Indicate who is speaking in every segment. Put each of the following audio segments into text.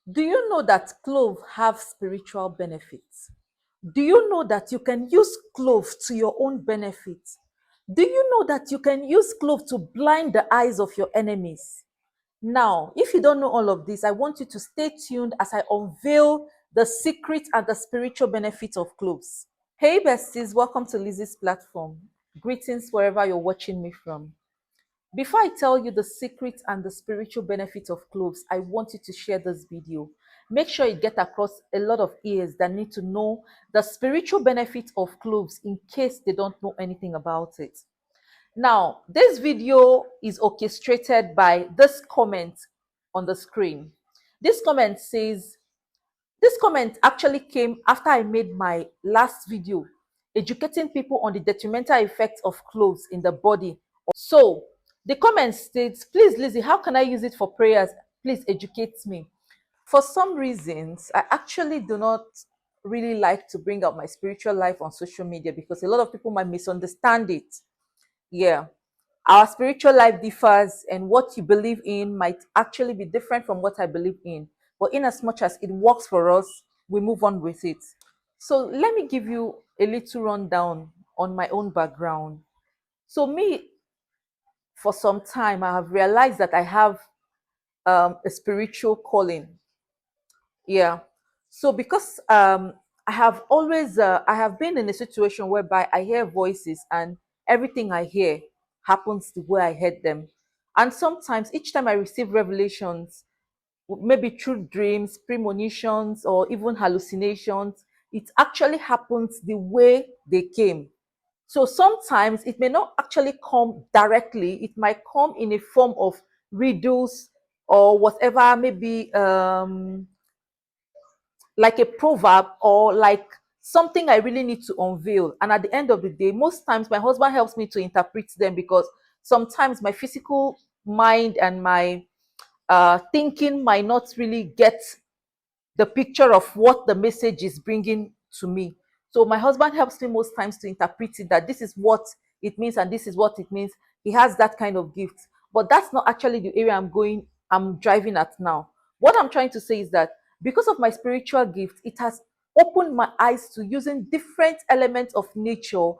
Speaker 1: Do you know that clove have spiritual benefits? Do you know that you can use clove to your own benefit? Do you know that you can use clove to blind the eyes of your enemies? Now, if you don't know all of this, I want you to stay tuned as I unveil the secret and the spiritual benefits of cloves. Hey besties, welcome to Lizzie's platform. Greetings wherever you're watching me from. Before I tell you the secret and the spiritual benefits of cloves, I want you to share this video. Make sure it get across a lot of ears that need to know the spiritual benefits of cloves in case they don't know anything about it. Now, this video is orchestrated by this comment on the screen. This comment says, this comment actually came after I made my last video educating people on the detrimental effects of cloves in the body. So the comment states, please, Lizzie, how can I use it for prayers? Please educate me. For some reasons, I actually do not really like to bring out my spiritual life on social media because a lot of people might misunderstand it. Yeah. Our spiritual life differs, and what you believe in might actually be different from what I believe in. But in as much as it works for us, we move on with it. So let me give you a little rundown on my own background. So me, for some time, I have realized that I have a spiritual calling. Yeah. So because I have been in a situation whereby I hear voices and everything I hear happens the way I heard them. And sometimes each time I receive revelations, maybe through dreams, premonitions, or even hallucinations, it actually happens the way they came. So sometimes it may not actually come directly, it might come in a form of riddles or whatever, maybe like a proverb or like something I really need to unveil. And at the end of the day, most times my husband helps me to interpret them because sometimes my physical mind and my thinking might not really get the picture of what the message is bringing to me. So my husband helps me most times to interpret it that this is what it means and this is what it means. He has that kind of gift. But that's not actually the area I'm driving at now. What I'm trying to say is that because of my spiritual gift, it has opened my eyes to using different elements of nature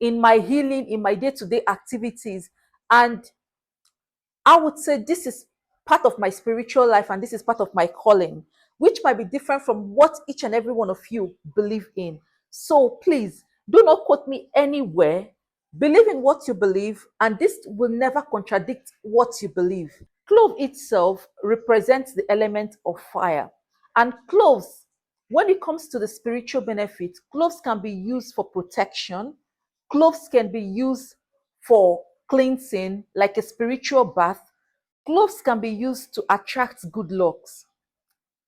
Speaker 1: in my healing, in my day-to-day activities. And I would say this is part of my spiritual life and this is part of my calling, which might be different from what each and every one of you believe in. So please do not quote me anywhere. Believe in what you believe, and this will never contradict what you believe. Clove itself represents the element of fire, and cloves, when it comes to the spiritual benefit, cloves can be used for protection, cloves can be used for cleansing, like a spiritual bath. Cloves can be used to attract good lucks.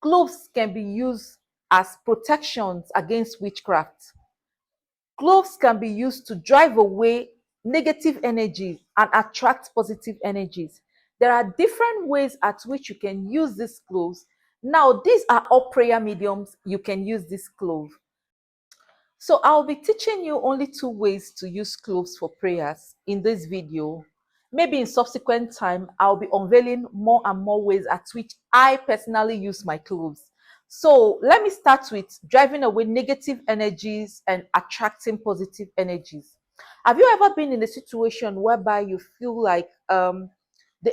Speaker 1: Cloves can be used as protections against witchcraft. Cloves can be used to drive away negative energy and attract positive energies. There are different ways at which you can use these cloves. Now, these are all prayer mediums you can use this clove. So I'll be teaching you only 2 ways to use cloves for prayers in this video. Maybe in subsequent time, I'll be unveiling more and more ways at which I personally use my cloves. So let me start with driving away negative energies and attracting positive energies. Have you ever been in a situation whereby you feel like the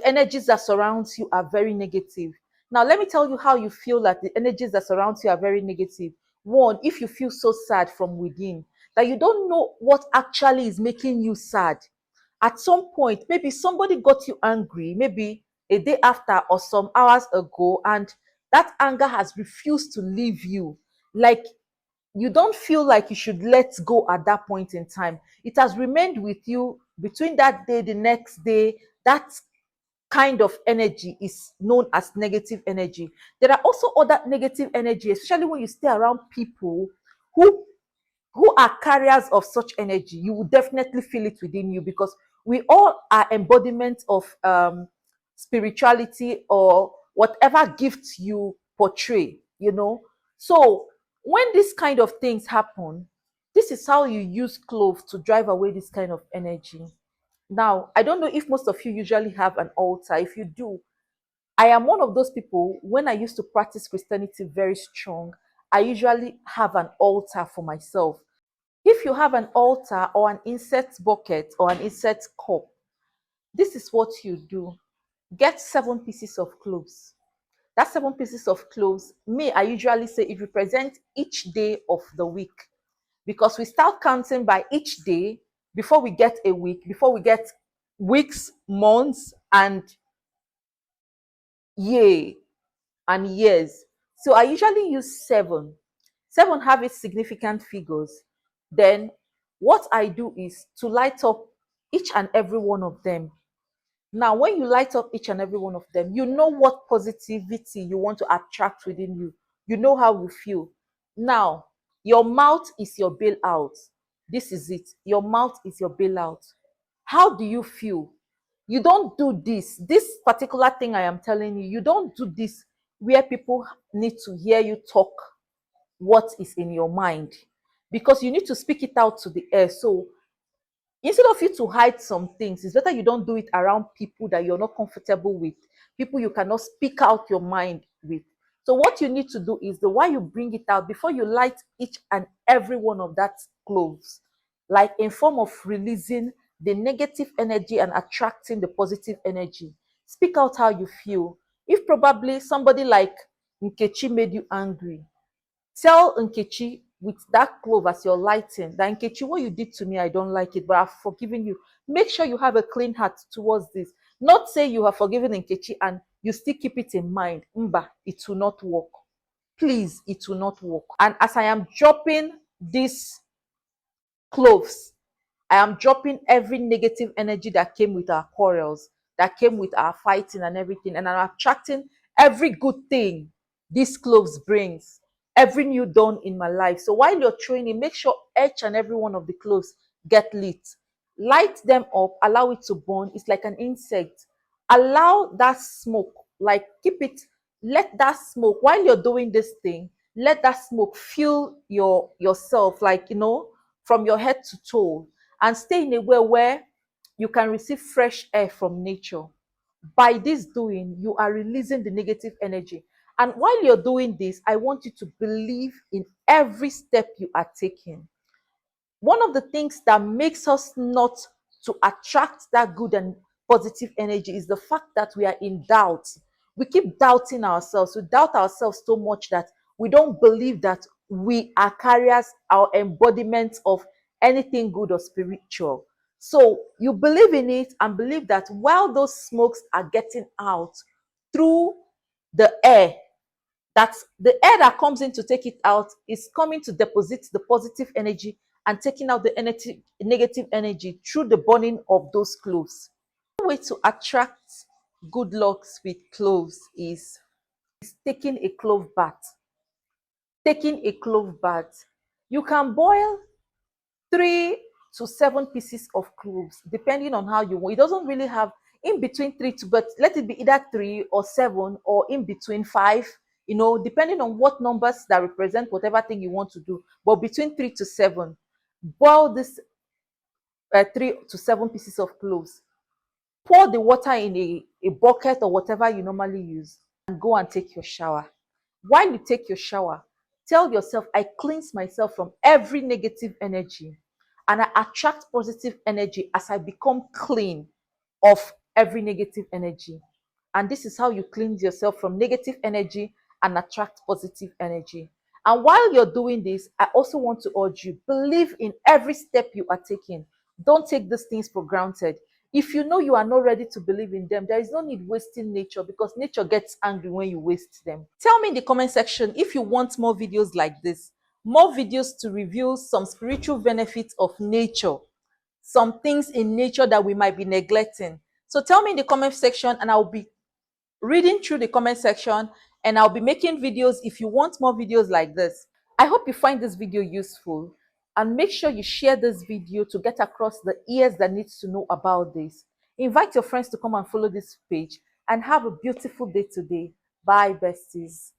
Speaker 1: energies that surround you are very negative? Now, let me tell you how you feel like the energies that surround you are very negative. One, if you feel so sad from within that you don't know what actually is making you sad. At some point, maybe somebody got you angry, maybe a day after or some hours ago, and that anger has refused to leave you. Like you don't feel like you should let go at that point in time. It has remained with you between that day, the next day. That kind of energy is known as negative energy. There are also other negative energy, especially when you stay around people who who are carriers of such energy. You will definitely feel it within you because we all are embodiments of spirituality or whatever gift you portray. So when these kind of things happen, this is how you use cloves to drive away this kind of energy. Now, I don't know if most of you usually have an altar. If you do, I am one of those people, when I used to practice Christianity very strong, I usually have an altar for myself. If you have an altar or an incense bucket or an incense cup, this is what you do. Get 7 pieces of cloves. That 7 pieces of cloves, me, I usually say it represents each day of the week, because we start counting by each day before we get a week, before we get weeks, months, and year and years. So I usually use seven. Seven have its significant figures. Then what I do is to light up each and every one of them. Now, when you light up each and every one of them, you know what positivity you want to attract within you. You know how you feel. Now, your mouth is your bailout. This is it. Your mouth is your bailout. How do you feel? You don't do this particular thing I am telling you. You don't do this where people need to hear you talk what is in your mind, because you need to speak it out to the air. So instead of you to hide some things, it's better you don't do it around people that you're not comfortable with, people you cannot speak out your mind with. So what you need to do is, the while you bring it out, before you light each and every one of that cloves, like in form of releasing the negative energy and attracting the positive energy, speak out how you feel. If probably somebody like Nkechi made you angry, tell Nkechi with that clove as your lighting that, Nkechi, what you did to me, I don't like it, but I've forgiven you. Make sure you have a clean heart towards this. Not say you have forgiven Nkechi and you still keep it in mind. Mba, it will not work. Please, it will not work. And as I am dropping these cloves, I am dropping every negative energy that came with our quarrels, that came with our fighting and everything. And I'm attracting every good thing these cloves brings, every new dawn in my life. So while you're training, make sure each and every one of the cloves get lit. Light them up, allow it to burn. It's like an insect. Allow that smoke, like keep it, let that smoke, while you're doing this thing, let that smoke fill yourself, like, from your head to toe, and stay in a way where you can receive fresh air from nature. By this doing, you are releasing the negative energy. And while you're doing this, I want you to believe in every step you are taking. One of the things that makes us not to attract that good and positive energy is the fact that we are in doubt. We keep doubting ourselves. We doubt ourselves so much that we don't believe that we are carriers, our embodiments of anything good or spiritual. So you believe in it and believe that while those smokes are getting out through the air, that the air that comes in to take it out is coming to deposit the positive energy and taking out the negative energy through the burning of those cloves. One way to attract good lucks with cloves is taking a clove bath. Taking a clove bath. You can boil 3 to 7 pieces of cloves, depending on how you want. It doesn't really have in between three to, but let it be either 3 or 7 or in between 5, depending on what numbers that represent whatever thing you want to do. But between 3 to 7, boil this 3 to 7 pieces of cloves. Pour the water in a bucket or whatever you normally use, and go and take your shower. While you take your shower, tell yourself, I cleanse myself from every negative energy and I attract positive energy as I become clean of every negative energy. And this is how you cleanse yourself from negative energy and attract positive energy. And while you're doing this, I also want to urge you, believe in every step you are taking. Don't take these things for granted. If you know you are not ready to believe in them, there is no need wasting nature, because nature gets angry when you waste them. Tell me in the comment section if you want more videos like this, more videos to reveal some spiritual benefits of nature, some things in nature that we might be neglecting. So tell me in the comment section and I'll be reading through the comment section, and I'll be making videos if you want more videos like this. I hope you find this video useful, and make sure you share this video to get across the ears that needs to know about this. Invite your friends to come and follow this page, and have a beautiful day today. Bye, besties.